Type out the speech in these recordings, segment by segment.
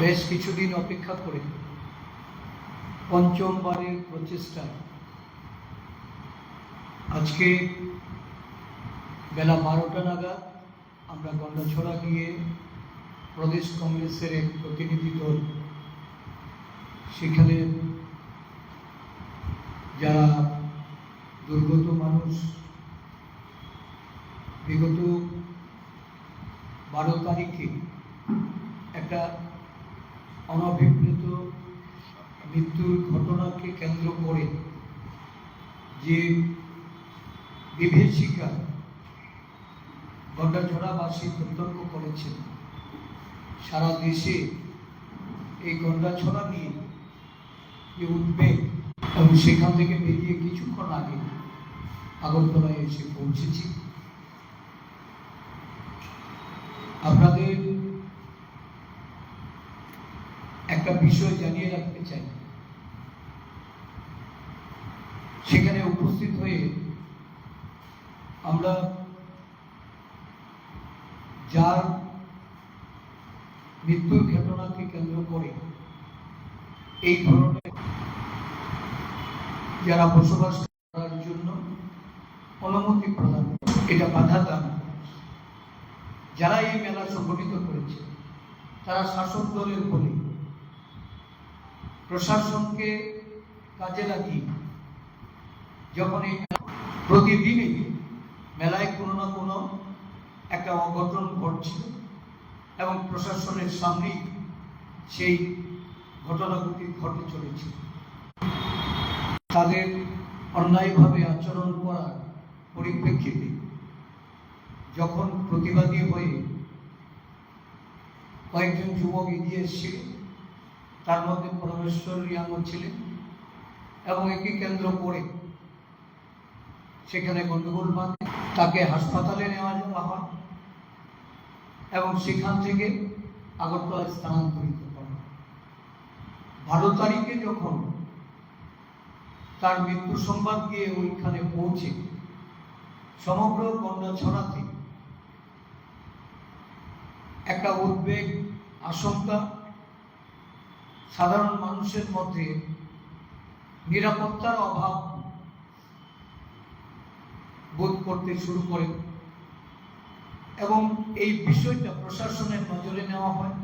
বেশ কিছুদিন অপেক্ষা করে পঞ্চমবারের প্রচেষ্টায় আজকে বেলা 12টা নাগাদ আমরা গন্ডাছড়া গিয়ে প্রদেশ কংগ্রেসের এক প্রতিনিধি দল সেখানে যারা দুর্গত মানুষ বিগত 12 তারিখে একটা অনভিপ্রেত মৃত্যুর ঘটনাকে কেন্দ্র করে যে বিভীষিকা গন্ডাছড়াবাসী প্রত্যক্ষ করেছেন, সারা দেশে এই গন্ডাছড়া নিয়ে যে উদ্বেগ, এবং সেখান থেকে বেরিয়ে কিছুক্ষণ আগে আগরতলায় এসে পৌঁছেছি। আপনাদের একটা বিষয় জানিয়ে রাখতে চাই, সেখানে উপস্থিত হয়ে আমরা যার মৃত্যুর ঘটনাকে কেন্দ্র করে এই ধরনের যারা বসবাস করার জন্য অনুমতি প্রদান, এটা বাধা দান, যারা এই মেলা সংগঠিত করেছে তারা শাসক দলের বলে প্রশাসনকে কাজে লাগিয়ে যখন এই প্রতিদিনই মেলায় কোনো না কোনো একটা অঘটন ঘটছিল এবং প্রশাসনের সামনেই সেই ঘটনাগুলি ঘটে চলেছে, তাদের অন্যায়ভাবে আচরণ করার পরিপ্রেক্ষিতে যখন প্রতিবাদী হয়ে কয়েকজন যুবক এগিয়ে এসেছিল, তার মধ্যে পরমেশ্বর রিয়াঙ্গ ছিলেন, এবং একে কেন্দ্র করে সেখানে গন্ডগোল বাঁধে, তাকে হাসপাতালে নেওয়া যাওয়া হয় এবং সেখান থেকে আগরতলায় স্থানান্তরিত করা। 12 তারিখে যখন তার মৃত্যু সংবাদ গিয়ে ওইখানে পৌঁছে সমগ্র গন্ডাছড়াতে একটা উদ্বেগ, আশঙ্কা, সাধারণ মানুষের মধ্যে নিরাপত্তার অভাব বোধ করতে শুরু করে, এবং এই বিষয়টা প্রশাসনের নজরে নেওয়া হয়।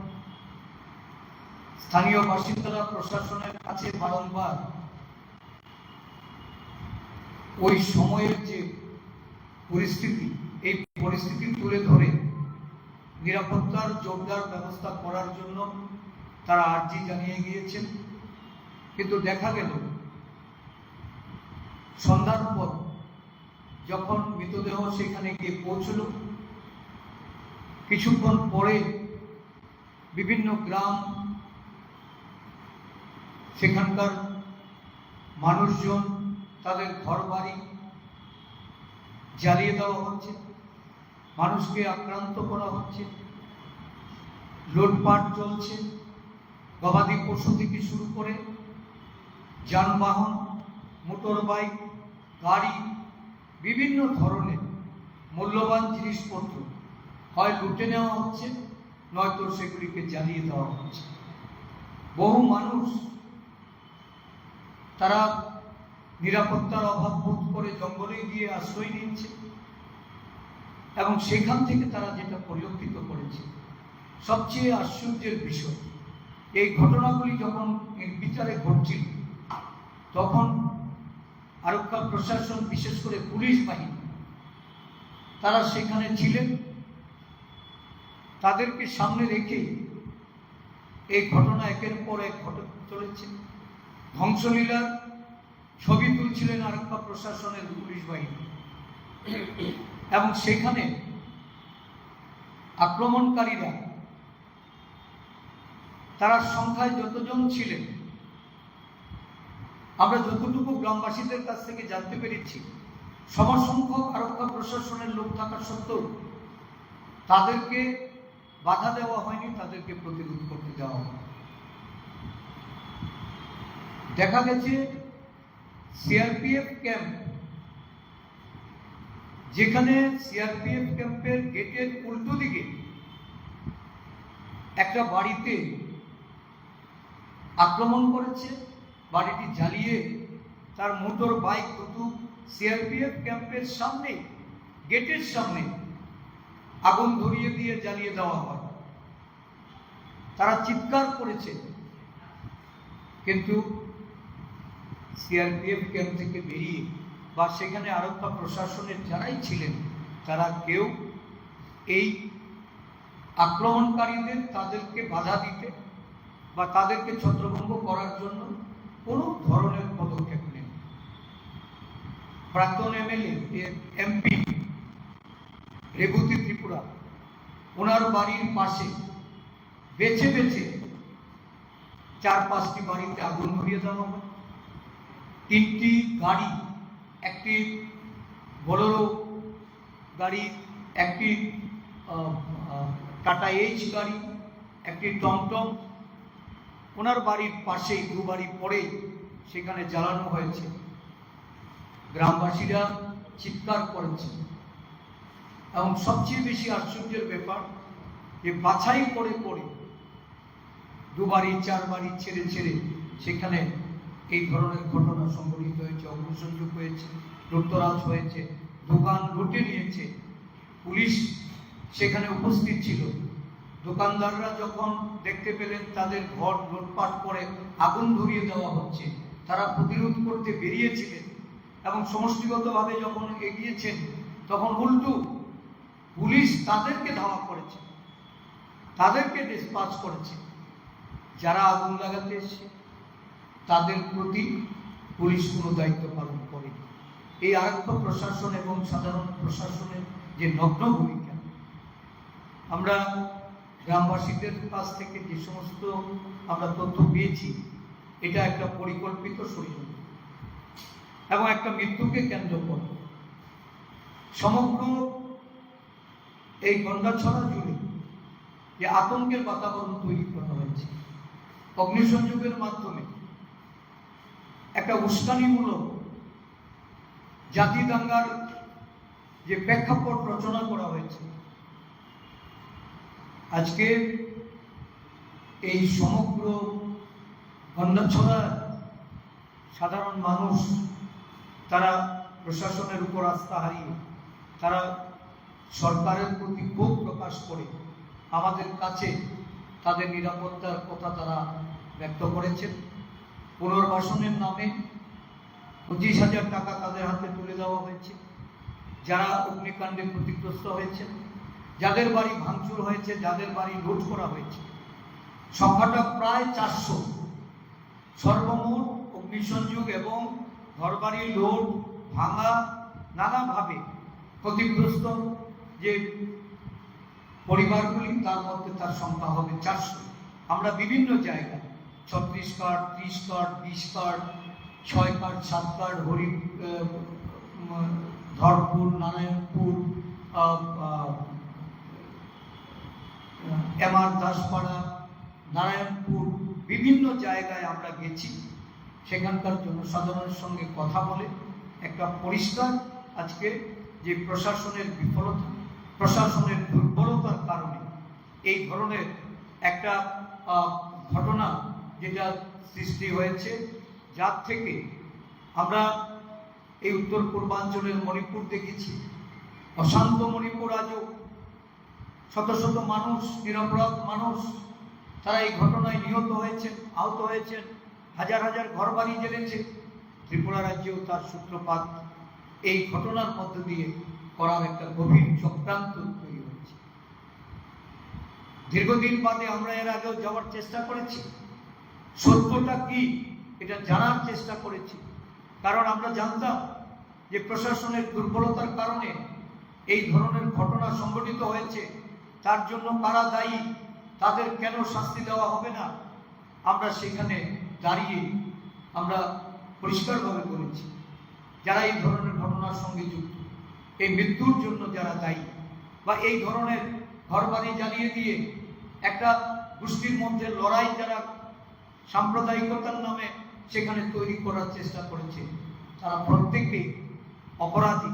স্থানীয় বাসিন্দারা প্রশাসনের কাছে বারংবার ওই সময়ের যে পরিস্থিতি, এই পরিস্থিতি তুলে ধরে নিরাপত্তার জোরদার ব্যবস্থা করার জন্য তারা আর্জি জানিয়ে গিয়েছেন। কিন্তু দেখা গেল সন্ধ্যার পর যখন মৃতদেহ সেখানে গিয়ে পৌঁছল, কিছুক্ষণ পরে বিভিন্ন গ্রাম, সেখানকার মানুষজন, তাদের ঘর বাড়ি জ্বালিয়ে দেওয়া হচ্ছে, মানুষকে আক্রান্ত করা হচ্ছে, লুটপাট চলছে, গবাদি পশু থেকে শুরু করে যানবাহন, মোটর বাইক, গাড়ি, বিভিন্ন ধরনের মূল্যবান জিনিসপত্র হয় লুটে নেওয়া হচ্ছে, নয়তো সেগুলিকে জ্বালিয়ে দেওয়া হচ্ছে। বহু মানুষ তারা নিরাপত্তার অভাব বোধ করে জঙ্গলে গিয়ে আশ্রয় নিচ্ছে, এবং সেখান থেকে তারা যেটা পরিলক্ষিত করেছে, সবচেয়ে আশ্চর্যের বিষয়, এই ঘটনাগুলি যখন নির্বিচারে ঘটছিল তখন আরক্ষা প্রশাসন, বিশেষ করে পুলিশ বাহিনী, তারা সেখানে ছিলেন। তাদেরকে সামনে রেখে এই ঘটনা একের পর এক ঘটে চলেছে। ধ্বংসলীলার ছবি তুলছিলেন আরক্ষা প্রশাসনের পুলিশ বাহিনী, এবং সেখানে আক্রমণকারীরা তারা সংখ্যায় যতজন ছিলেন, আমরা যতটুকু গ্রামবাসীদের কাছ থেকে জানতে পেরেছি, সমসংখ্যক আরক্ষা প্রশাসনের লোক থাকা সত্ত্বেও তাদেরকে বাধা দেওয়া হয়নি, তাদেরকে প্রতিরোধ করতে দেওয়া হয়। দেখা গেছে সিআরপিএফ ক্যাম্প, যেখানে সিআরপিএফ ক্যাম্পের গেটের উল্টো দিকে একটা বাড়িতে আক্রমণ করেছে, বাড়িটি জ্বালিয়ে তার মোটর বাইক দুটো সিআরপিএফ ক্যাম্পের সামনে, গেটের সামনে আগুন ধরিয়ে দিয়ে জ্বালিয়ে দেওয়া হয়। তারা চিৎকার করেছে, কিন্তু সিআরপিএফ ক্যাম্প থেকে বেরিয়ে বা সেখানে আরক্ষা প্রশাসনের যারাই ছিলেন তারা কেউ এই আক্রমণকারীদের তাদেরকে বাধা দিতে বা তাদেরকে ছত্রভঙ্গ করার জন্য কোনো ধরনের পদক্ষেপ নেই। প্রাক্তন এমএলএ এমপি রেবতী ত্রিপুরা, ওনার বাড়ির পাশে বেছে বেছে 4-5টি বাড়িতে আগুন ধরিয়ে দেওয়া হয়। 3টি গাড়ি, একটি বোলেরো গাড়ি, একটি টাটা এইচ গাড়ি, একটি টমটম ওনার বাড়ির পাশেই 2 বাড়ি পরেই সেখানে জ্বালানো হয়েছে। গ্রামবাসীরা চিৎকার করেছে এবং সবচেয়ে বেশি আশ্চর্যের ব্যাপার যে বাছাই করে করে 2 বাড়ি 4 বাড়ি ছেড়ে ছেড়ে সেখানে এই ধরনের ঘটনা সংঘটিত হয়েছে, অগ্নিসংযোগ হয়েছে, লুটতরাজ হয়েছে, দোকান লুটে নিয়েছে। পুলিশ সেখানে উপস্থিত ছিল। দোকানদাররা যখন দেখতে পেলেন তাদের ঘর লুটপাট করে আগুন ধরিয়ে দেওয়া হচ্ছে, তারা প্রতিরোধ করতে বেরিয়েছিলেন এবং সমষ্টিগতভাবে যখন এগিয়েছেন তখন উল্টো পুলিশ তাদেরকে ধাওয়া করেছে, তাদেরকে ডিসপাচ করেছে। যারা আগুন লাগাতে এসেছে তাদের প্রতি পুলিশ কোনো দায়িত্ব পালন করেনি। এই আরক্ষা প্রশাসন এবং সাধারণ প্রশাসনের যে নগ্ন ভূমিকা, আমরা গ্রামবাসীদের কাছ থেকে যে সমস্ত আমরা তথ্য পেয়েছি, এটা একটা পরিকল্পিত ষড়যন্ত্র এবং একটা মৃত্যুকে কেন্দ্র করে সমগ্র এই গন্ডাছড়া জুড়ে যে আতঙ্কের বাতাবরণ তৈরি করা হয়েছে। অগ্নিসংযোগের মাধ্যমে একটা উস্কানিমূলক জাতি দাঙ্গার যে প্রেক্ষাপট রচনা করা হয়েছে। আজকে এই সমগ্র গন্ডাছড়া সাধারণ মানুষ তারা প্রশাসনের উপর আস্থা হারিয়ে তারা সরকারের প্রতি ক্ষোভ প্রকাশ করে আমাদের কাছে তাদের নিরাপত্তার কথা তারা ব্যক্ত করেছেন। পুনর্বাসনের নামে 25,000 টাকা তাদের হাতে তুলে দেওয়া হয়েছে। যারা অগ্নিকাণ্ডে ক্ষতিগ্রস্ত হয়েছে, যাদের বাড়ি ভাঙচুর হয়েছে, যাদের বাড়ি লুট করা হয়েছে, সংখ্যাটা প্রায় 400। সর্বমোট অগ্নিসংযোগ এবং ঘরবাড়ি লুট ভাঙা নানাভাবে ক্ষতিগ্রস্ত যে পরিবারগুলি, তার মধ্যে তার সংখ্যা হবে 400। আমরা বিভিন্ন জায়গায় 36 card, 30 card, 20 card, 6 card, 7 card, Dharpur, Narayanpur, MR Daspara, Narayanpur, বিভিন্ন জায়গায় আমরা গেছি। সেখানকার জনসাধারণের সঙ্গে কথা বলে একটা পরিষ্কার আজকে যে প্রশাসনের বিফলতা, প্রশাসনের দুর্বলতার কারণে এই ধরনের একটা ঘটনা যেটা সৃষ্টি হয়েছে, যার থেকে আমরা এই উত্তর পূর্বাঞ্চলের মণিপুর দেখেছি। অশান্ত মণিপুর আজও শত শত মানুষ, নিরপরাধ মানুষ, তারা এই ঘটনায় নিহত হয়েছেন, আহত হয়েছেন, হাজার হাজার ঘরবাড়ি জ্বেলেছে। ত্রিপুরা রাজ্যেও তার সূত্রপাত এই ঘটনার মধ্য দিয়ে করার একটা গভীর চক্রান্ত তৈরি হয়েছে। দীর্ঘদিন বাদে আমরা এর আগেও যাওয়ার চেষ্টা করেছি, সত্যটা কি এটা জানার চেষ্টা করেছি। কারণ আমরা জানতাম যে প্রশাসনের দুর্বলতার কারণে এই ধরনের ঘটনা সংঘটিত হয়েছে। তার জন্য কারা দায়ী, তাদের কেন শাস্তি দেওয়া হবে না, আমরা সেখানে দাঁড়িয়ে আমরা পরিষ্কারভাবে বলেছি যারা এই ধরনের ঘটনার সঙ্গে যুক্ত, এই মৃত্যুর জন্য যারা দায়ী, বা এই ধরনের ঘরবাড়ি জ্বালিয়ে দিয়ে একটা গোষ্ঠীর মধ্যে লড়াই যারা সাম্প্রদায়িকতার নামে সেখানে তৈরি করার চেষ্টা করেছে, তারা প্রত্যেকেই অপরাধী।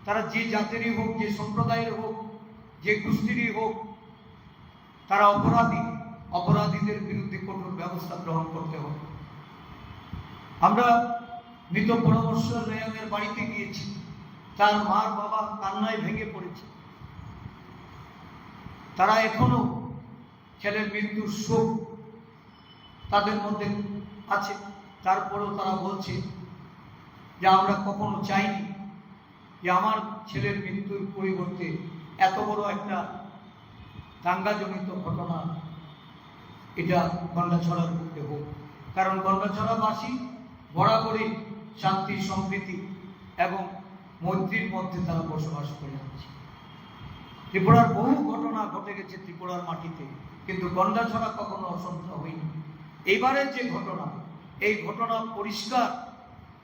তারা যে জাতিরই হোক, যে সম্প্রদায়ের হোক, যে গোষ্ঠীরই হোক, তারা অপরাধী। অপরাধীদের বিরুদ্ধে কঠোর ব্যবস্থা গ্রহণ করতে হবে। আমরা মৃত পরমেশ্বর রেয়ানের বাড়িতে গিয়েছি, তার মার বাবা কান্নায় ভেঙে পড়েছে। তারা এখনো ছেলের মৃত্যুর শোক তাদের মধ্যে আছে, তারপরেও তারা বলছে যে আমরা কখনো চাইনি যে আমার ছেলের মৃত্যুর পরিবর্তে এত বড় একটা দাঙ্গাজনিত ঘটনা এটা গন্ডাছড়ার মধ্যে হোক। কারণ গন্ডাছড়াবাসী বরাবরই শান্তি, সম্প্রীতি এবং মৈত্রীর মধ্যে তারা বসবাস করে যাচ্ছে। ত্রিপুরার বহু ঘটনা ঘটে গেছে ত্রিপুরার মাটিতে, কিন্তু গন্ডাছড়া কখনো অসন্ত হয়নি। এইবারের যে ঘটনা, এই ঘটনা পরিষ্কার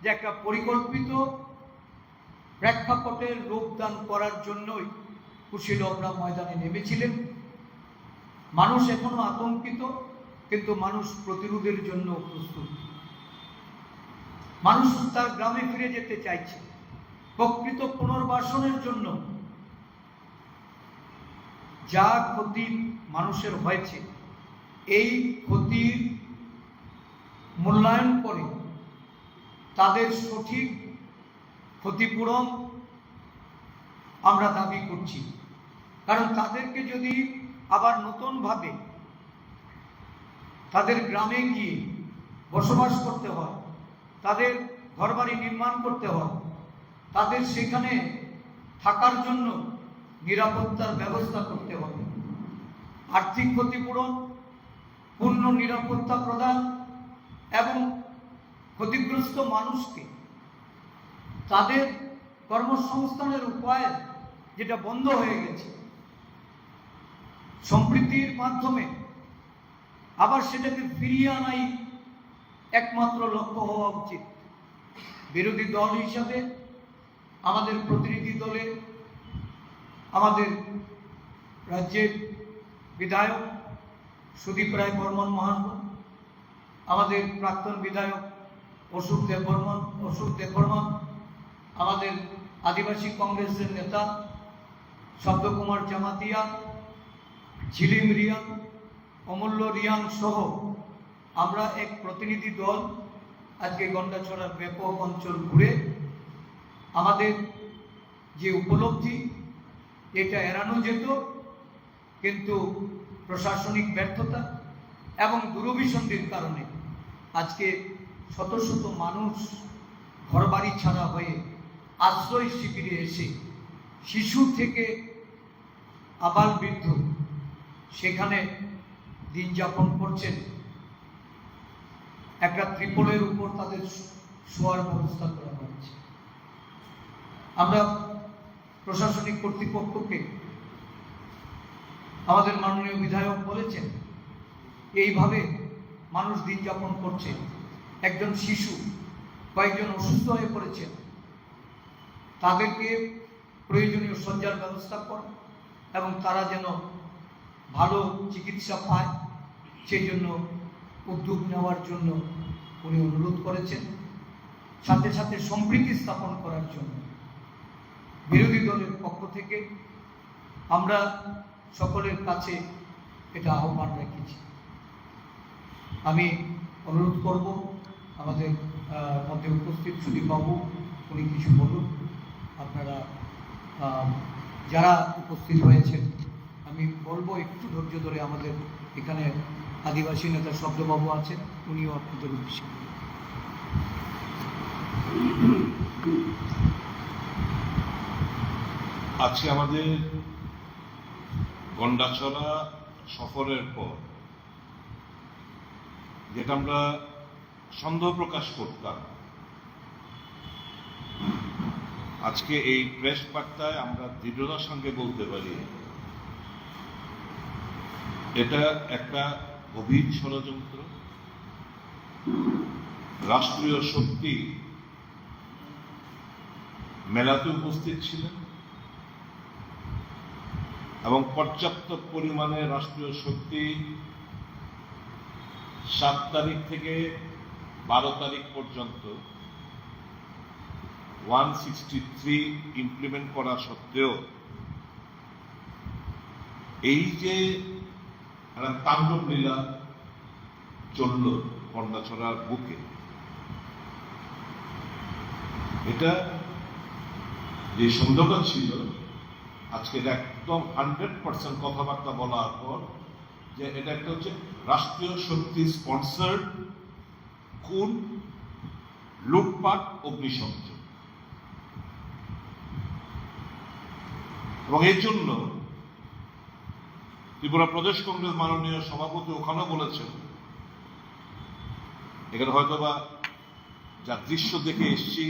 যে একটা পরিকল্পিত প্রেক্ষাপটের রূপদান করার জন্যই কুশীলবরা ময়দানে নেমেছিলেন। মানুষ এখনো আতঙ্কিত, কিন্তু মানুষ প্রতিরোধের জন্য প্রস্তুত। মানুষ তার গ্রামে ফিরে যেতে চাইছে প্রকৃত পুনর্বাসনের জন্য। যা ক্ষতি মানুষের হয়েছে, এই ক্ষতির মূল্যায়ন করে তাদের সঠিক ক্ষতিপূরণ আমরা দাবি করছি। কারণ তাদেরকে যদি আবার নতুনভাবে তাদের গ্রামে গিয়ে বসবাস করতে হয়, তাদের ঘরবাড়ি নির্মাণ করতে হয়, তাদের সেখানে থাকার জন্য নিরাপত্তার ব্যবস্থা করতে হবে। আর্থিক ক্ষতিপূরণ, পূর্ণ নিরাপত্তা প্রদান এবং ক্ষতিগ্রস্ত মানুষকে তাদের কর্মসংস্থানের উপায় যেটা বন্ধ হয়ে গেছে, সম্প্রীতির মাধ্যমে আবার সেটাকে ফিরিয়ে আনাই একমাত্র লক্ষ্য হওয়া উচিত। বিরোধী দল হিসাবে আমাদের প্রতিনিধি দলে আমাদের রাজ্যের বিধায়ক সুদীপ রায় বর্মন মহাশয়, আমাদের প্রাক্তন বিধায়ক অশোক দেববর্মন, আমাদের আদিবাসী কংগ্রেসের নেতা শব্দকুমার জামাতিয়া, ঝিলিম রিয়াং, অমূল্য রিয়াং সহ আমরা এক প্রতিনিধি দল আজকে গন্ডাছড়ার ব্যাপক অঞ্চল ঘুরে আমাদের যে উপলব্ধি, এটা এড়ানো যেত, কিন্তু প্রশাসনিক ব্যর্থতা এবং দূরভিসন্ধির কারণে আজকে শত শত মানুষ ঘরবাড়ি ছাড়া হয়ে আশ্রয় শিবিরে এসে শিশু থেকে আবাল বৃদ্ধ সেখানে দিন যাপন করছেন। একটা ত্রিপলের উপর তাদের শোয়ার ব্যবস্থা করা হয়েছে। আমরা প্রশাসনিক কর্তৃপক্ষকে, আমাদের মাননীয় বিধায়ক বলেছেন এইভাবে মানুষ দিন যাপন করছে। একজন শিশু, কয়েকজন অসুস্থ হয়ে পড়েছেন, তাদেরকে প্রয়োজনীয় শয্যার ব্যবস্থা করা এবং তারা যেন ভালো চিকিৎসা পায় সেই জন্য উদ্যোগ নেওয়ার জন্য উনি অনুরোধ করেছেন। সাথে সাথে সম্প্রীতি স্থাপন করার জন্য বিরোধী দলের পক্ষ থেকে আমরা সকলের কাছে এটা আহ্বান রেখেছি। আমি অনুরোধ করব আমাদের মধ্যে উপস্থিত সুদীপবাবু, উনি কিছু বলুন। আপনারা যারা উপস্থিত হয়েছেন, আমি বলবো একটু ধৈর্য ধরে, আমাদের এখানে আদিবাসী নেতা শব্দবাবু আছেন, উনিও আপনাদের উদ্দেশ্যে। আজকে আমাদের গন্ডাছড়া সফরের পর যেটা আমরা সন্দেহ প্রকাশ করতাম, আজকে এই প্রেস বার্তায় আমরা দৃঢ়তার সঙ্গে বলতে পারি এটা একটা গভীর ষড়যন্ত্র। রাষ্ট্রীয় শক্তি মেলাতে উপস্থিত ছিলেন এবং পর্যাপ্ত পরিমাণে রাষ্ট্রীয় শক্তি 7 তারিখ থেকে 12 তারিখ পর্যন্ত 163 ইমপ্লিমেন্ট করা সত্ত্বেও এই যে একটা তাণ্ডব লীলা চলল কন্যাছড়ার বুকে। এটা যে সন্দেহটা ছিল, আজকে একদম 100% কথাবার্তা বলার পর যে এটা একটা হচ্ছে রাষ্ট্রীয় শক্তি স্পন্সার্ড খুন, লুটপাট, অগ্নিসংযোগ। এবং এর জন্য ত্রিপুরা প্রদেশ কংগ্রেস মাননীয় সভাপতি ওখানেও বলেছেন, এখানে হয়তোবা যা দৃশ্য দেখে এসছি,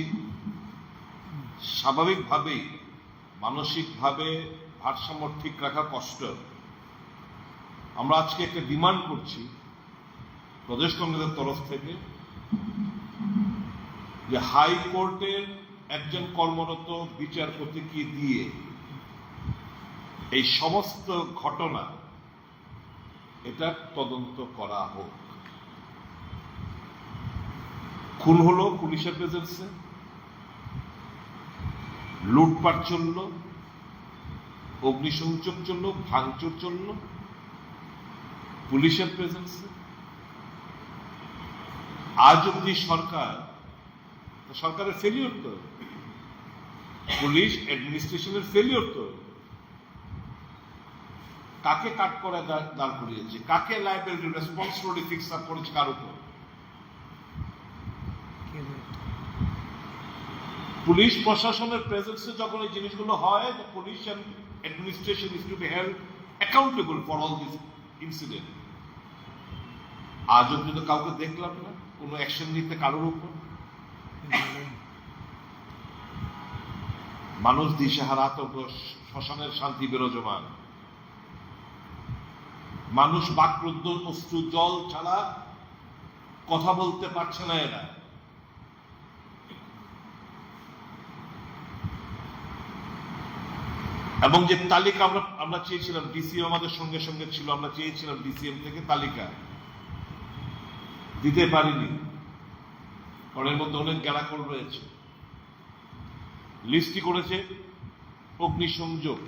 স্বাভাবিকভাবেই মানসিকভাবে ভারসাম্য ঠিক রাখা কষ্ট। আমরা আজকে একটা ডিমান্ড করছি প্রদেশ কংগ্রেসের তরফ থেকে যে হাইকোর্টের একজন কর্মরত বিচারপতিকে দিয়ে এই সমস্ত ঘটনা এটা তদন্ত করা হোক। খুন হলো পুলিশের প্রেজেন্সে, লুটপাট চলল, অগ্নিসংযোগ চলল, ভাঙচুর চলল পুলিশের প্রেজেন্সে। আজ অব্দি সরকারের ফেলিওর তো, পুলিশ অ্যাডমিনিস্ট্রেশনের ফেলিওর তো। কাকে কাট করে দাঁড় করিয়েছে, কাকে লায়াবিলিটি রেসপন্সিবিলিটি ফিক্স আপ করেছে, কার উপর? পুলিশ প্রশাসনের প্রেজেন্সে যখন এই জিনিসগুলো হয়, police and administration is to be held accountable for all this incident. আজ অব্দি তো কাউকে দেখলাম না কোনো অ্যাকশন নিতে কারোর উপর। মানুষ দিশেহারা, তো শ্মশানের শান্তি বিরাজমান। মানুষ বাকরুদ্ধ, অশ্রু জল ছাড়া কথা বলতে পারছে না এরা। এবং যে তালিকা আমরা চেয়েছিলাম, ডিসিএম আমাদের সঙ্গে সঙ্গে ছিল, আমরা চেয়েছিলাম ডিসিএম থেকে তালিকা দিতে পারিনি, কারণ এর মধ্যে অনেক গ্যারাকল রয়েছে। লিস্টটি করেছে অগ্নিসংযোগ,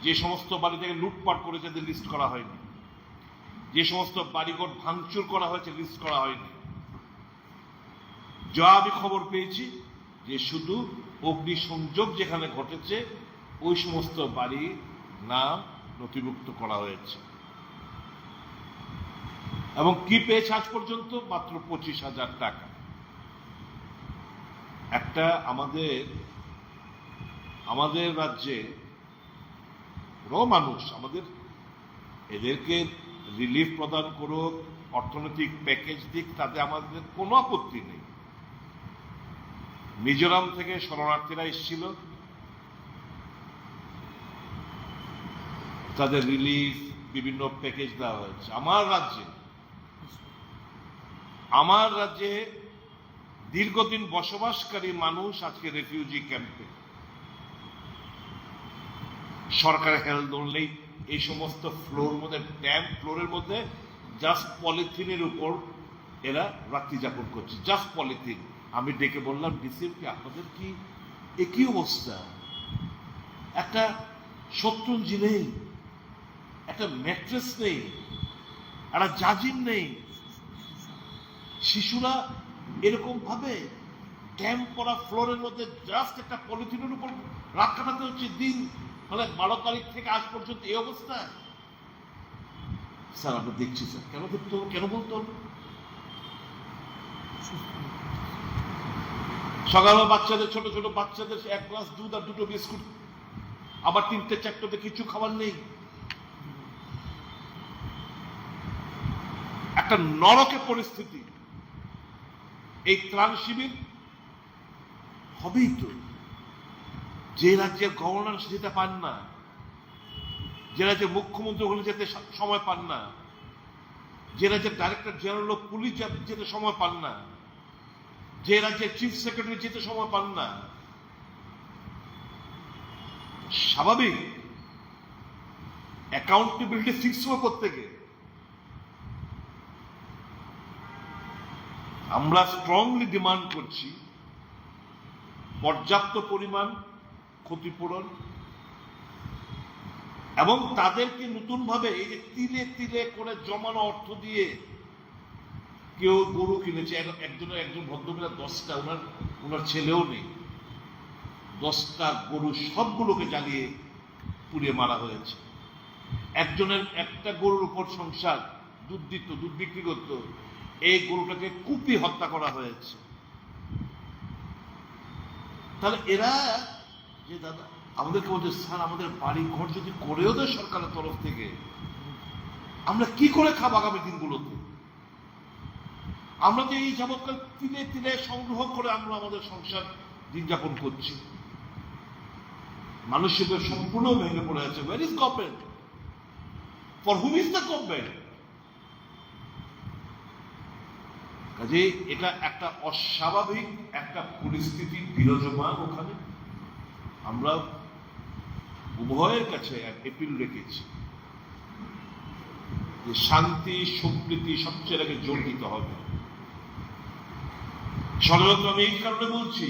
যে সমস্ত বাড়ি থেকে লুটপাট করেছে তাদের লিস্ট করা হয়নি, যে সমস্ত বাড়িঘর ভাঙচুর করা হয়েছে লিস্ট করা হয়নি। যা আমি খবর পেয়েছি যে শুধু অগ্নিসংযোগ যেখানে ঘটেছে ওই সমস্ত বাড়ি নাম নথিভুক্ত করা হয়েছে। এবং কি পেয়েছে আজ পর্যন্ত? মাত্র 25,000 টাকা। একটা আমাদের রাজ্যে মানুষ আমাদের এদেরকে রিলিফ প্রদান করুক, অর্থনৈতিক প্যাকেজ দিক, তাতে আমাদের কোনো আপত্তি নেই। মিজোরাম থেকে শরণার্থীরা এসেছিল, তাদের রিলিফ বিভিন্ন প্যাকেজ দেওয়া হয়েছে। আমার রাজ্যে দীর্ঘদিন বসবাসকারী মানুষ আজকে রেফিউজি ক্যাম্পে। সরকারের হেলথ ধরলেই এই সমস্ত ফ্লোরের মধ্যে জাস্ট পলিথিনের উপর এরা রাত্রি যাপন করছে, জাস্ট পলিথিন। আমি ডেকে বললাম, ডিসিএমকে আপনাদের কি একই অবস্থা? একটা শতরঞ্জি নেই, একটা ম্যাট্রেস নেই, একটা জাজিম নেই। শিশুরা এরকম ভাবে ক্যাম্প করা ফ্লোরের মধ্যে জাস্ট একটা পলিথিনের উপর রাত কাটাতে হচ্ছে দিন, মানে 12 তারিখ থেকে আজ পর্যন্ত এই অবস্থা। স্যার আমরা দেখছি স্যার, কেন দেখতে হবে, কেন বলতে হবে? সকালে বাচ্চাদের, ছোট ছোট বাচ্চাদের 1 গ্লাস দুধ আর 2টো বিস্কুট, আবার 3টে 4টোতে কিছু খাবার নেই। একটা নরকের পরিস্থিতি। এই ত্রাণ শিবির হবেই তো। যে রাজ্যের গভর্নর যেতে পান না, যে রাজ্যের মুখ্যমন্ত্রী ওখানে যেতে সময় পান না, যে রাজ্যের ডাইরেক্টর জেনারেল অফ পুলিশ যেতে সময় পান না, যে রাজ্যের চিফ সেক্রেটারি যেতে সময় পান না, স্বাভাবিক অ্যাকাউন্টেবিলিটি ফিক্স হবে প্রত্যেকে। আমরা স্ট্রংলি ডিমান্ড করছি পর্যাপ্ত পরিমাণ ক্ষতিপূরণ, এবং তাদেরকে নতুনভাবে এই যে তিলে তিলে করে জমানো অর্থ দিয়ে কেউ গরু কিনেছে, একজন ভদ্রমহিলা 10টা, ওনার ছেলেও নেই, 10টা গরু সবগুলোকে জ্বালিয়ে পুড়িয়ে মারা হয়েছে। একজনের একটা গরুর উপর সংসার, দুধ দিত, দুধ বিক্রি করত, এই গরুটাকে কুপিয়ে হত্যা করা হয়েছে। তাহলে এরা যে দাদা আমাদেরকে বলছে, স্যার আমাদের বাড়ি ঘর যদি করেও দেয় সরকারের তরফ থেকে, আমরা কি করে খাবো আগামী দিনগুলোতে? আমরা যে এই যাবৎকাল তিলে তিলে সংগ্রহ করে আমরা আমাদের সংসার দিন যাপন করছি, মানুষের সম্পূর্ণ ভেঙে পড়ে আছে। Where is government? For whom is the government? কাজে এটা একটা অস্বাভাবিক একটা পরিস্থিতি বিরাজমান ওখানে। আমরা উভয়ের কাছে এক এপিল রেখেছি যে শান্তি সম্প্রীতি সবচেয়ে আগে জোর দিতে হবে। সাধারণত আমি এই কারণে বলছি,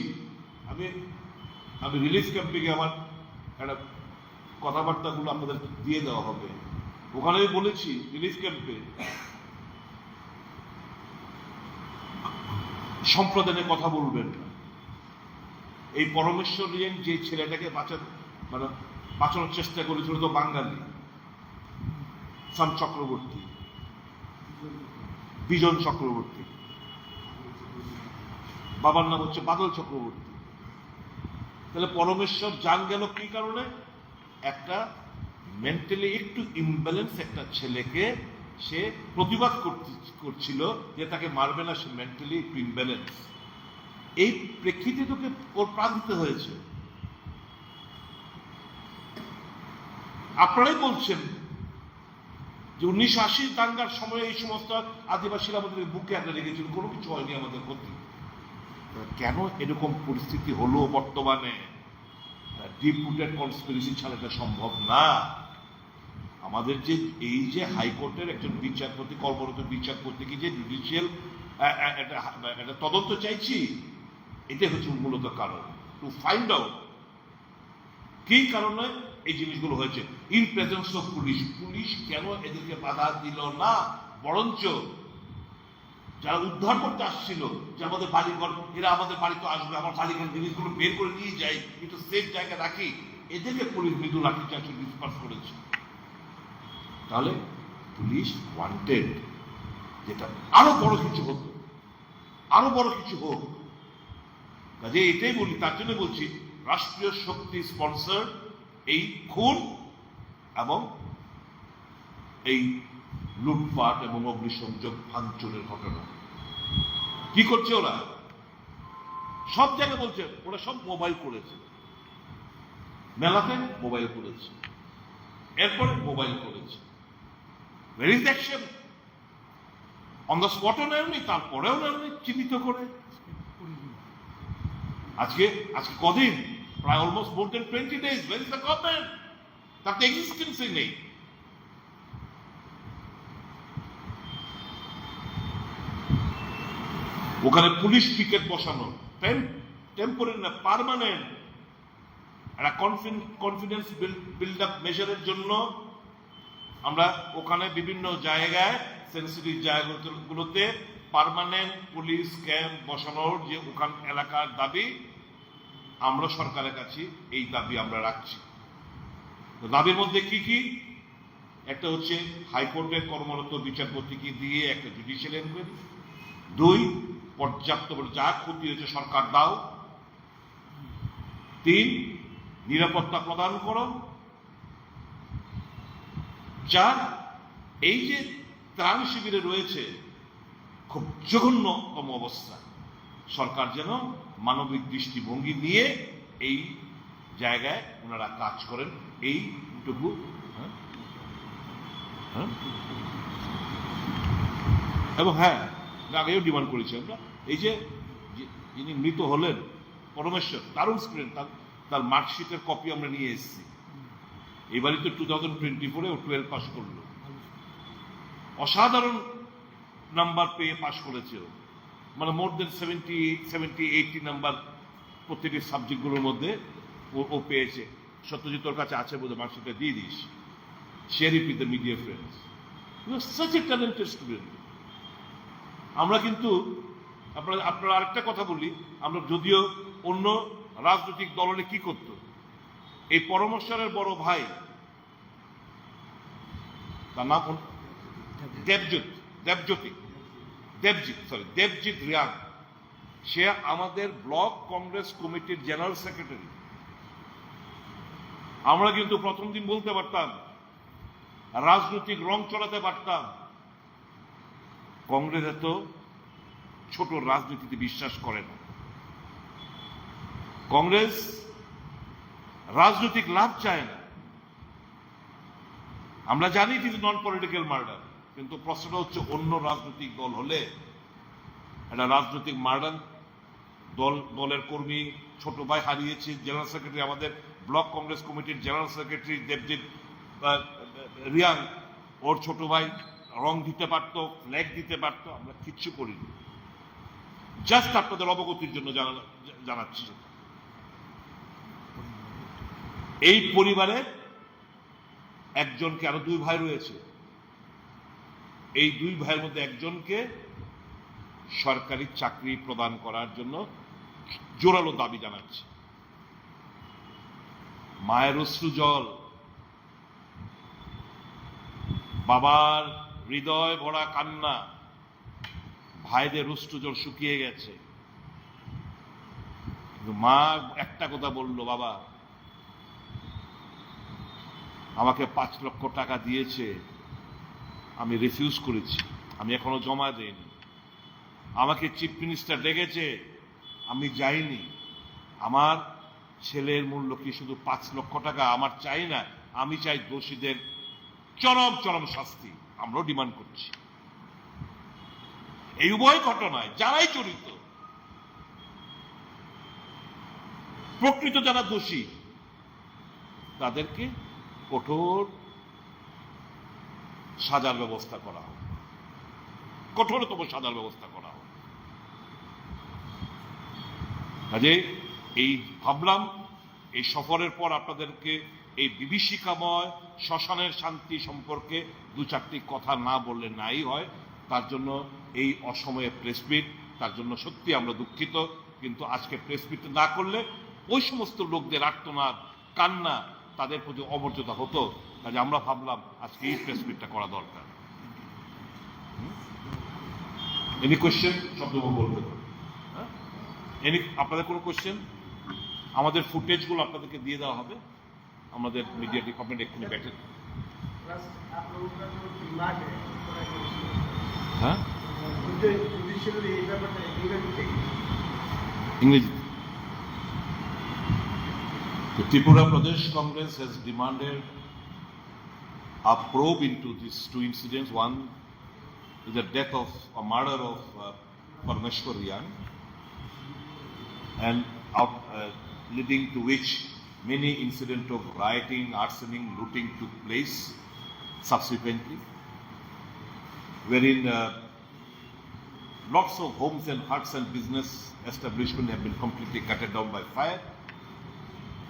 আমি রিলিফ ক্যাম্পে গিয়ে আমার একটা কথাবার্তাগুলো আপনাদের দিয়ে দেওয়া হবে। ওখানে আমি বলেছি রিলিফ ক্যাম্পে সম্প্রদায়ের কথা বলবেন না। এই পরমেশ্বর যে ছেলেটাকে বাঁচানোর চেষ্টা করেছিল তো বাঙালি, সাম চক্রবর্তী, বিজন চক্রবর্তী, বাবার নাম হচ্ছে বাদল চক্রবর্তী। তাহলে পরমেশ্বর জান গেল কি কারণে? একটা মেন্টালি একটু ইমব্যালেন্স একটা ছেলেকে সে প্রতিবাদ করছিল যে তাকে মারবে না, সে মেন্টালি একটু ইমব্যালেন্স। এই প্রেক্ষিতে তোকে ওর প্রাণ দিতে হয়েছে। আপনারাই বলছেন যে 1980 দাঙ্গার সময় এই সমস্ত আদিবাসীরা আমাদের বুকে আঁকড়ে রেখেছিল, কোনো কিছু হয়নি আমাদের ক্ষতি। কেন এরকম পরিস্থিতি হলো বর্তমানে? ডিপ রুটেড কনস্পিরেসি ছাড়া এটা সম্ভব না। আমাদের যে এই যে হাইকোর্টের একজন বিচারপতি, কর্মরত বিচারপতি কি যে জুডিশিয়াল একটা তদন্ত চাইছি, এটাই হচ্ছে মূলত কারণ, টু ফাইন্ড আউট কি কারণে এই জিনিসগুলো হয়েছে। ইন প্রেজেন্স অফ পুলিশ কেন এদেরকে বাধা দিল না? বরঞ্চ যারা উদ্ধার করতে আসছিল, যে আমাদের বাড়িঘর, এরা আমাদের বাড়িতে আসবে, আমার বাড়িঘর জিনিসগুলো বের করে নিয়ে যাই, একটু সেফ জায়গায় রাখি, এদেরকে পুলিশ মৃদু লাঠিচার্জ ডিসপার্স করেছে। তাহলে পুলিশ ওয়ান্টেড যেটা আরো বড় কিছু হতো, আরো বড় কিছু হোক। কাজে এটাই বলি, তার জন্য বলছি রাষ্ট্রীয় শক্তি স্পন্সর এই খুন এবং এই লুটপাট এবং অগ্নিসংযোগ ভাঙচুরের ঘটনা। কি করছে ওরা? সব জায়গায় বলছে ওরা সব মোবাইল করেছে, মেলাতে মোবাইল করেছে, এরপরে মোবাইল করেছে। Where is the action? On the spot ও নেয়নি, তারপরেও নেয়নি চিহ্নিত করে। আজকে কদিন, প্রায় almost more than 20 days. Where is the government? তার তো এক্সিস্টেন্সই নেই। ওখানে পুলিশ পিকেট বসানো, টেম্পোরারি না পার্মানেন্ট, একটা কনফিডেন্স বিল্ড আপ মেজারের জন্য আমরা ওখানে বিভিন্ন জায়গায়, সেন্সিটিভ জায়গাগুলোতে পার্মানেন্ট পুলিশ ক্যাম্প বসানোর যে ওখান এলাকার দাবি, আমরা সরকারের কাছে এই দাবি আমরা রাখছি। দাবির মধ্যে কি কি? একটা হচ্ছে হাইকোর্টের কর্মরত বিচারপতিকে দিয়ে একটা জুডিশিয়াল এনকোয়ারি। 2, পর্যাপ্ত যা ক্ষতি হয়েছে সরকার দাও। 3, নিরাপত্তা প্রদান করো। 4, এই যে ত্রাণ শিবিরে রয়েছে খুব জঘন্যতম অবস্থা, সরকার যেন মানবিক দৃষ্টিভঙ্গি নিয়ে এই জায়গায় ওনারা কাজ করেন, এইটুকু। এবং হ্যাঁ, আগেও ডিমান্ড করেছি আমরা, এই যে যিনি মৃত হলেন পরমেশ্বর, দারুণ স্টুডেন্ট, তার মার্কশিটের কপি আমরা নিয়ে এসেছি। এবারই তো 2024-এ ও 12 পাস করলো, অসাধারণ নাম্বার পেয়ে পাশ করেছে। মানে মোর দেন 70-80 নাম্বার প্রত্যেকটি সাবজেক্টগুলোর মধ্যে ও পেয়েছে। সত্যজিৎ তোর কাছে আছে বোধহয়, মার্কশিটটা দিয়ে this. share it with the media friends. You are such a talented student. আমরা কিন্তু আপনারা আরেকটা কথা বলি, আমরা যদিও অন্য রাজনৈতিক দলে কি করত, এই পরমেশ্বরের বড় ভাই তার নাম দেবজিৎ রিয়াং, সে আমাদের ব্লক কংগ্রেস কমিটির জেনারেল সেক্রেটারি। আমরা কিন্তু প্রথম দিন বলতে পারতাম, রাজনৈতিক রং চড়াতে পারতাম, কংগ্রেস এত ছোট রাজনীতিতে বিশ্বাস করে না। কংগ্রেস রাজনৈতিক লাভ চায় না। আমরা জানি it is non political murder, কিন্তু প্রশ্নটা হচ্ছে অন্য রাজনৈতিক দল হলে একটা রাজনৈতিক মার্ডার দলের কর্মী ছোট ভাই হারিয়েছে, জেনারেল সেক্রেটারি আমাদের ব্লক কংগ্রেস কমিটির জেনারেল সেক্রেটারি দেবজিৎ রিয়াং, ওর ছোট ভাই রং দিতে পারত, ফ্ল্যাগ দিতে পারত, আমরা কিচ্ছু করিনি। জাস্ট আপনাদের অবগতির জন্য জানাচ্ছি। এই পরিবারে একজনকে, আরো 2 ভাই রয়েছে, এই 2 ভাইয়ের মধ্যে একজনকে সরকারি চাকরি প্রদান করার জন্য জোরালো দাবি জানাচ্ছে। মায়ের অশ্রু জল, বাবার হৃদয় ভরা কান্না, ভাইদের অশ্রু জল শুকিয়ে গেছে। মা একটা কথা বলল, বাবা আমাকে 5 লক্ষ টাকা দিয়েছে, আমি রিফিউজ করেছি, আমি এখনো জমা দেইনি। আমাকে চিফ মিনিস্টার ডেকেছে, আমি যাইনি। আমার ছেলের মূল্য কি শুধু 5 লক্ষ টাকা? আমার চাই না, আমি চাই দোষীদের চরম চরম শাস্তি। আমরাও ডিমান্ড করছি। এই উভয় ঘটনায় যারাই জড়িত, প্রকৃত যারা দোষী, তাদেরকে কঠোর সাজার ব্যবস্থা করা হোক, কঠোরতম সাজার ব্যবস্থা করা হোক। কাজে এই ভাবলাম এই সফরের পর আপনাদেরকে এই বিভীষিকাময় শ্মশানের শান্তি সম্পর্কে 2-4টি কথা না বললে নাই হয়। তার জন্য এই অসময়ে প্রেস মিট, তার জন্য সত্যি আমরা দুঃখিত। কিন্তু আজকে প্রেস মিট না করলে ওই সমস্ত লোকদের আর্তনাদ, কান্না, তাদের প্রতি অমর্যাদা হতো। কাজে আমরা ভাবলাম আজকে এই প্রেস মিটটা করা দরকার। Any question? শব্দবাবু বলবেন। এনি আপনাদের কোনো কোয়েশ্চেন? আমাদের ফুটেজগুলো আপনাদেরকে দিয়ে দেওয়া হবে, আমাদের মিডিয়া ডিপার্টমেন্ট এক্ষুনি ব্যাঠে। হ্যাঁ, ইংরেজি। The Tripura Pradesh Congress has demanded a probe into these 2 incidents. One is the death of a murder of Parmeshwar Riyan, and leading to which many incidents of rioting, arsoning, looting took place subsequently, wherein lots of homes and huts and business establishments have been completely cut down by fire.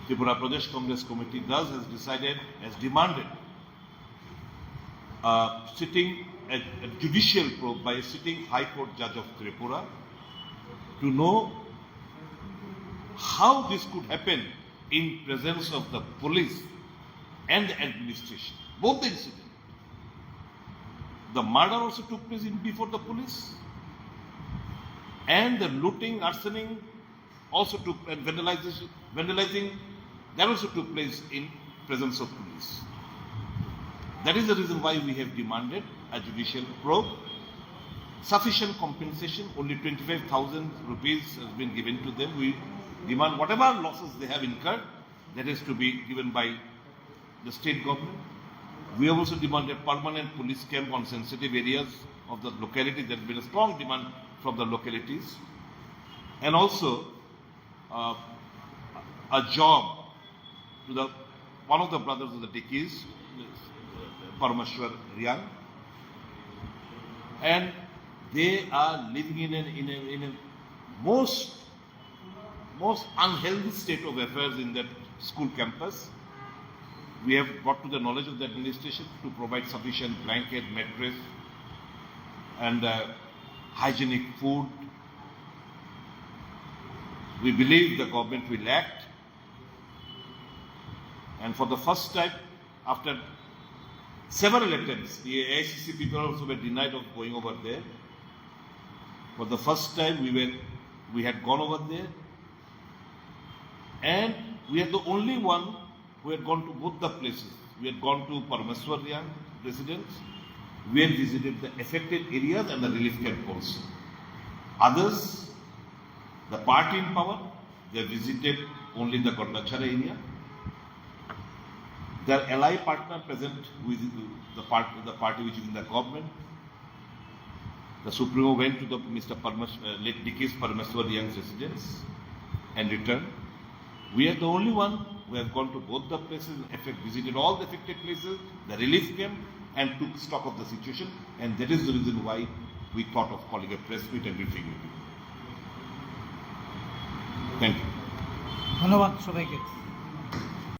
Tripura Pradesh Congress Committee has demanded a judicial probe by a sitting High Court Judge of Tripura to know how this could happen in presence of the police and the administration. Both the incidents. The murder also took place before the police, and the looting, arsoning also took, and vandalizing, that also took place in presence of police. That is the reason why we have demanded a judicial probe. Sufficient compensation, only 25,000 rupees has been given to them. We demand whatever losses they have incurred, that is to be given by the state government. We have also demanded permanent police camp on sensitive areas of the locality. There has been a strong demand from the localities, and also a job to one of the brothers of the deceased, Parmeshwar Riyan, and they are living in a most unhealthy state of affairs in that school campus. we have brought to the knowledge of the administration to provide sufficient blanket, mattress, and hygienic food. We believe the government will act, and for the first time, after several attempts, the AICC people also were denied of going over there. For the first time, we had gone over there, and we are the only one who had gone to both the places. We had gone to Parameswar Yang residence. We had visited the affected areas and the relief camp also. Others, the party in power, they visited only the Gondachara area. Their ally partner present with the party which is in the government. The Supremo went to the late deceased Parameswar Yang's residence and returned. We are the only one who have gone to both the places, visited all the affected places, the relief camp, and took stock of the situation. And that is the reason why we thought of calling a press meet and briefing you. Thank you. ধন্যবাদ সবাইকে।